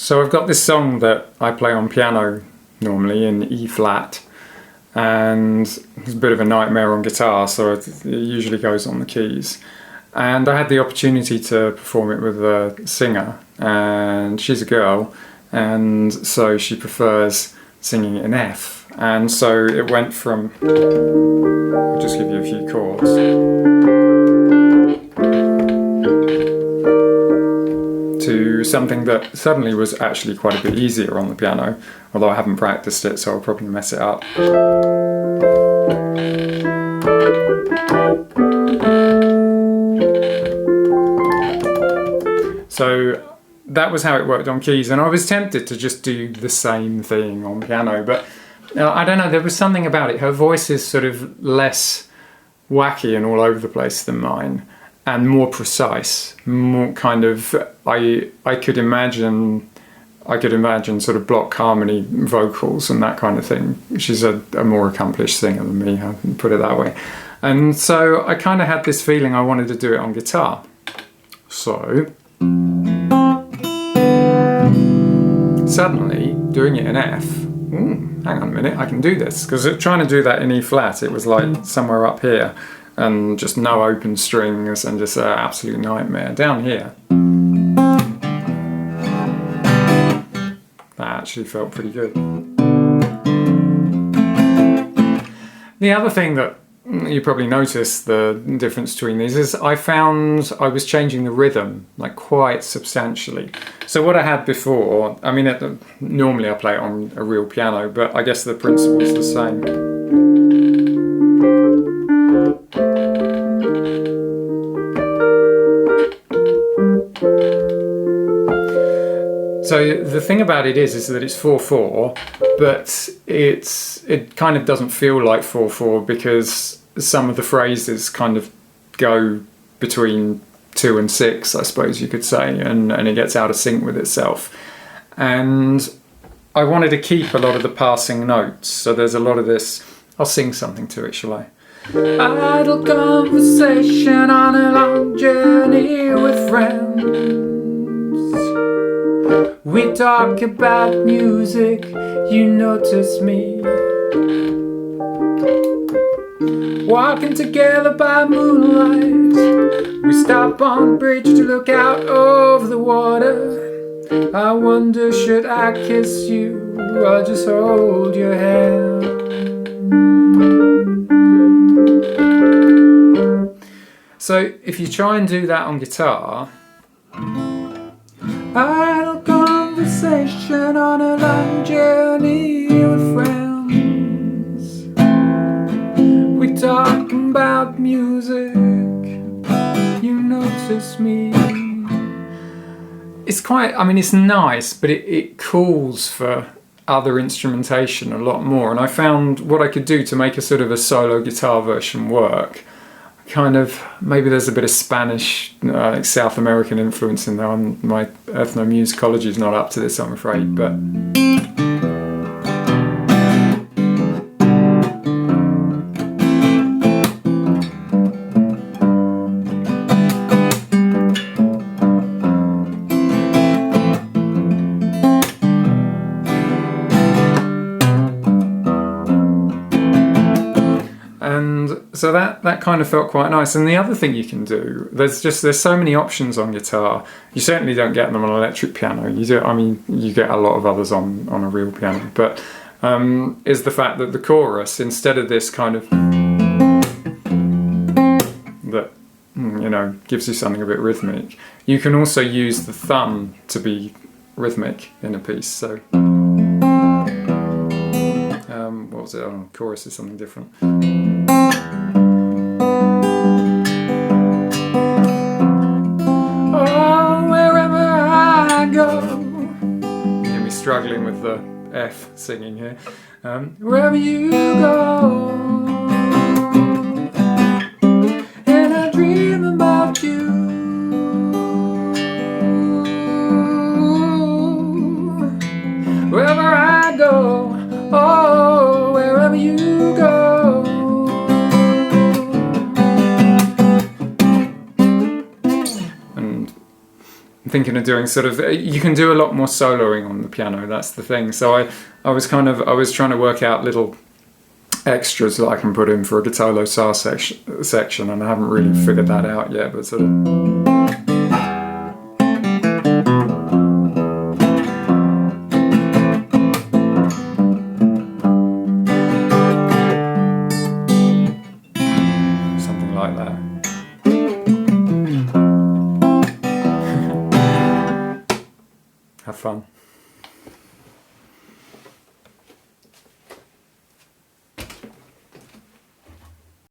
So I've got this song that I play on piano normally in E flat, and it's a bit of a nightmare on guitar, so it usually goes on the keys. And I had the opportunity to perform it with a singer, and she's a girl, and so she prefers singing it in F. And so it went from, I'll just give you a few chords, to something that suddenly was actually quite a bit easier on the piano, although I haven't practiced it, so I'll probably mess it up. So that was how it worked on keys, and I was tempted to just do the same thing on piano, but I don't know, there was something about it. Her voice is sort of less wacky and all over the place than mine, and more precise, more kind of, I could imagine sort of block harmony vocals and that kind of thing. She's a more accomplished singer than me, I'll put it that way. And so I kind of had this feeling I wanted to do it on guitar. So suddenly, doing it in F, hang on a minute, I can do this. Because trying to do that in E flat, it was like somewhere up here, and just no open strings, and just an absolute nightmare. Down here, that actually felt pretty good. The other thing that you probably noticed the difference between these is I found I was changing the rhythm like quite substantially. So what I had before, I mean, normally I play it on a real piano, but I guess the principle is the same. So the thing about it is that it's 4/4, but it kind of doesn't feel like 4/4 because some of the phrases kind of go between 2 and 6, I suppose you could say, and it gets out of sync with itself. And I wanted to keep a lot of the passing notes, so there's a lot of this. I'll sing something to it, shall I? Idle conversation on a long journey with friends. We talk about music, you notice me. Walking together by moonlight, we stop on bridge to look out over the water. I wonder, should I kiss you or just hold your hand? So if you try and do that on guitar, idle conversation on a long journey with friends. We talk about music, you notice me. It's quite, I mean, it's nice, but it calls for other instrumentation a lot more. And I found what I could do to make a sort of a solo guitar version work. Kind of, maybe there's a bit of Spanish, South American influence in there. My ethnomusicology is not up to this, I'm afraid, but... So that kind of felt quite nice. And the other thing you can do, there's so many options on guitar. You certainly don't get them on an electric piano. You do, I mean, you get a lot of others on a real piano. But is the fact that the chorus, instead of this kind of that gives you something a bit rhythmic, you can also use the thumb to be rhythmic in a piece. So what was it? Oh, chorus is something different. Struggling with the F singing here. Wherever you go, and I dream about you. Wherever I go, oh, wherever you go. And thinking of doing sort of, you can do a lot more soloing on the piano, that's the thing. So I was trying to work out little extras that I can put in for a guitar sa section, and I haven't really figured that out yet, but sort of... like that. Have fun.